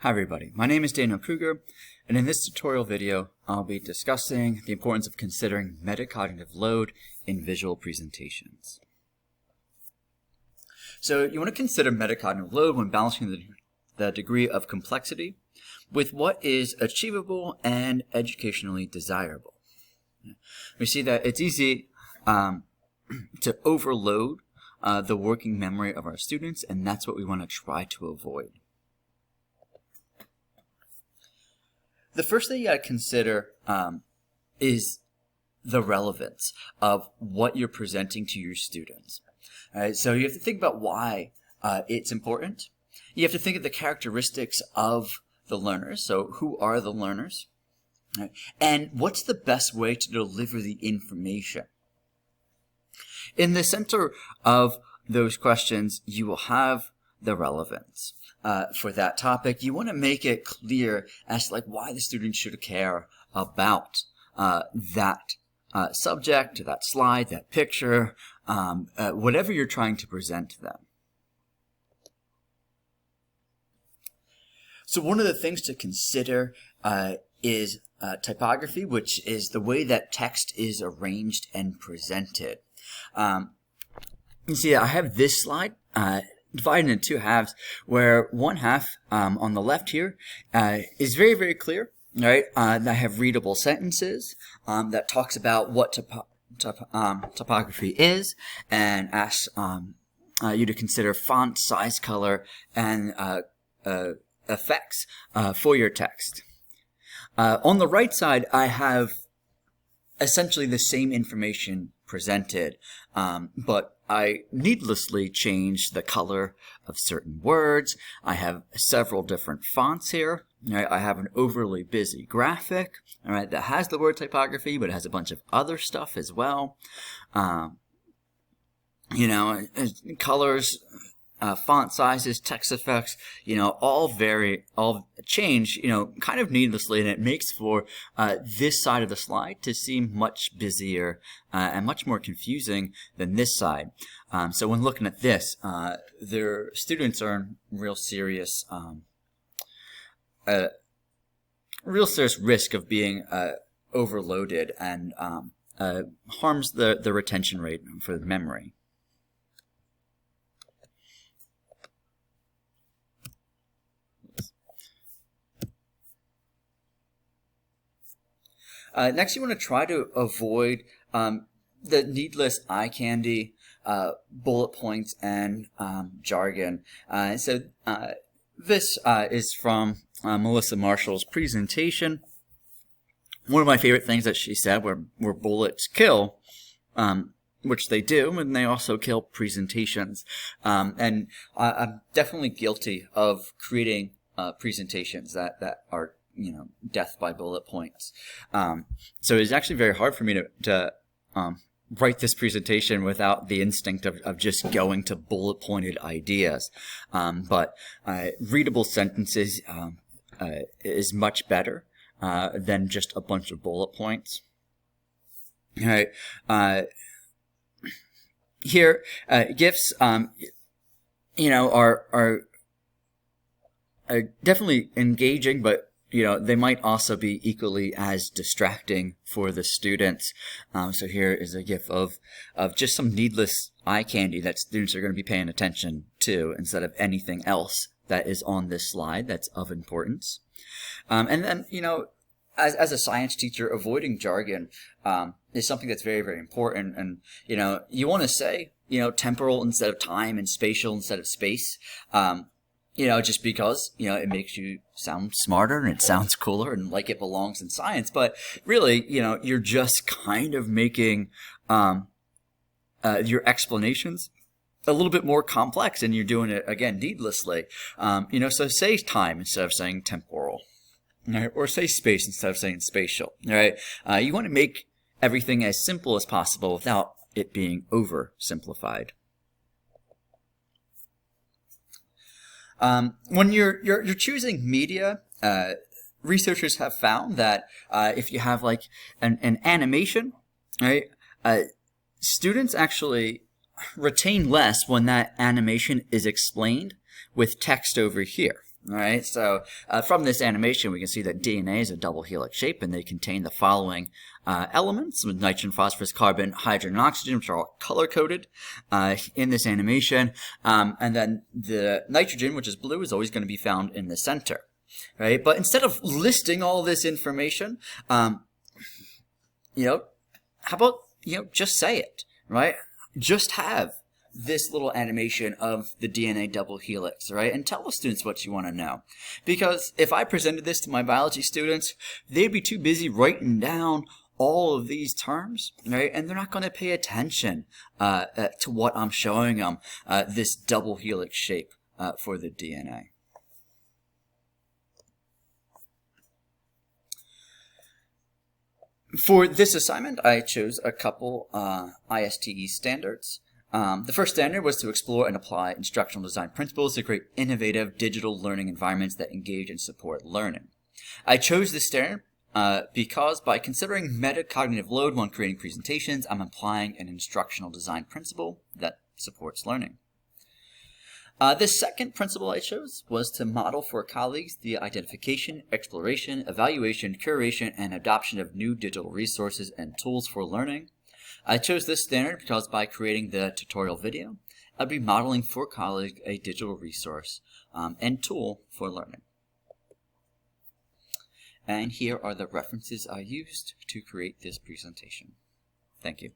Hi everybody, my name is Daniel Krueger, and in this tutorial video I'll be discussing the importance of considering metacognitive load in visual presentations. So you want to consider metacognitive load when balancing the degree of complexity with what is achievable and educationally desirable. We see that it's easy to overload the working memory of our students, and that's what we want to try to avoid. The first thing you got to consider is the relevance of what you're presenting to your students. All right, so you have to think about why it's important. You have to think of the characteristics of the learners. So who are the learners? All right, and what's the best way to deliver the information? In the center of those questions, you will have the relevance. For that topic, you want to make it clear as to why the student should care about that subject, that slide, that picture, whatever you're trying to present to them. So one of the things to consider is typography, which is the way that text is arranged and presented. You see, I have this slide divided into two halves, where one half on the left here is very, very clear. Right, I have readable sentences that talks about what typography is, and asks you to consider font, size, color, and effects for your text. On the right side, I have essentially the same information presented, but I needlessly changed the color of certain words. I have several different fonts here. Right? I have an overly busy graphic, all right, that has the word typography, but it has a bunch of other stuff as well. Colors, font sizes, text effects, all change, kind of needlessly, and it makes for this side of the slide to seem much busier and much more confusing than this side. So when looking at this, their students are in real serious risk of being overloaded and harms the retention rate for the memory. Next, you want to try to avoid the needless eye candy, bullet points, and jargon. This is from Melissa Marshall's presentation. One of my favorite things that she said were bullets kill, which they do, and they also kill presentations. And I'm definitely guilty of creating presentations that are death by bullet points. So it's actually very hard for me to write this presentation without the instinct of just going to bullet pointed ideas. But readable sentences is much better than just a bunch of bullet points. All right. Here, GIFs, are definitely engaging, but they might also be equally as distracting for the students. So here is a GIF of just some needless eye candy that students are going to be paying attention to instead of anything else that is on this slide that's of importance. And then, as a science teacher, avoiding jargon is something that's very, very important. And, you want to say, temporal instead of time and spatial instead of space. Just because, it makes you sound smarter and it sounds cooler and like it belongs in science. But really, you're just kind of making your explanations a little bit more complex, and you're doing it, again, needlessly. So say time instead of saying temporal, right? Or say space instead of saying spatial, right? You want to make everything as simple as possible without it being oversimplified. When you're choosing media, researchers have found that if you have an animation, right, students actually retain less when that animation is explained with text over here. All right, so from this animation, we can see that DNA is a double helix shape, and they contain the following elements with nitrogen, phosphorus, carbon, hydrogen, and oxygen, which are all color-coded in this animation. And then the nitrogen, which is blue, is always going to be found in the center. Right? But instead of listing all this information, how about, just say it, right? Just have this little animation of the DNA double helix, right? And tell the students what you want to know. Because if I presented this to my biology students, they'd be too busy writing down all of these terms, right? And they're not going to pay attention to what I'm showing them, this double helix shape for the DNA. For this assignment, I chose a couple ISTE standards. The first standard was to explore and apply instructional design principles to create innovative digital learning environments that engage and support learning. I chose this standard because by considering metacognitive load when creating presentations, I'm applying an instructional design principle that supports learning. The second principle I chose was to model for colleagues the identification, exploration, evaluation, curation, and adoption of new digital resources and tools for learning. I chose this standard because by creating the tutorial video, I'd be modeling for colleagues a digital resource and tool for learning. And here are the references I used to create this presentation. Thank you.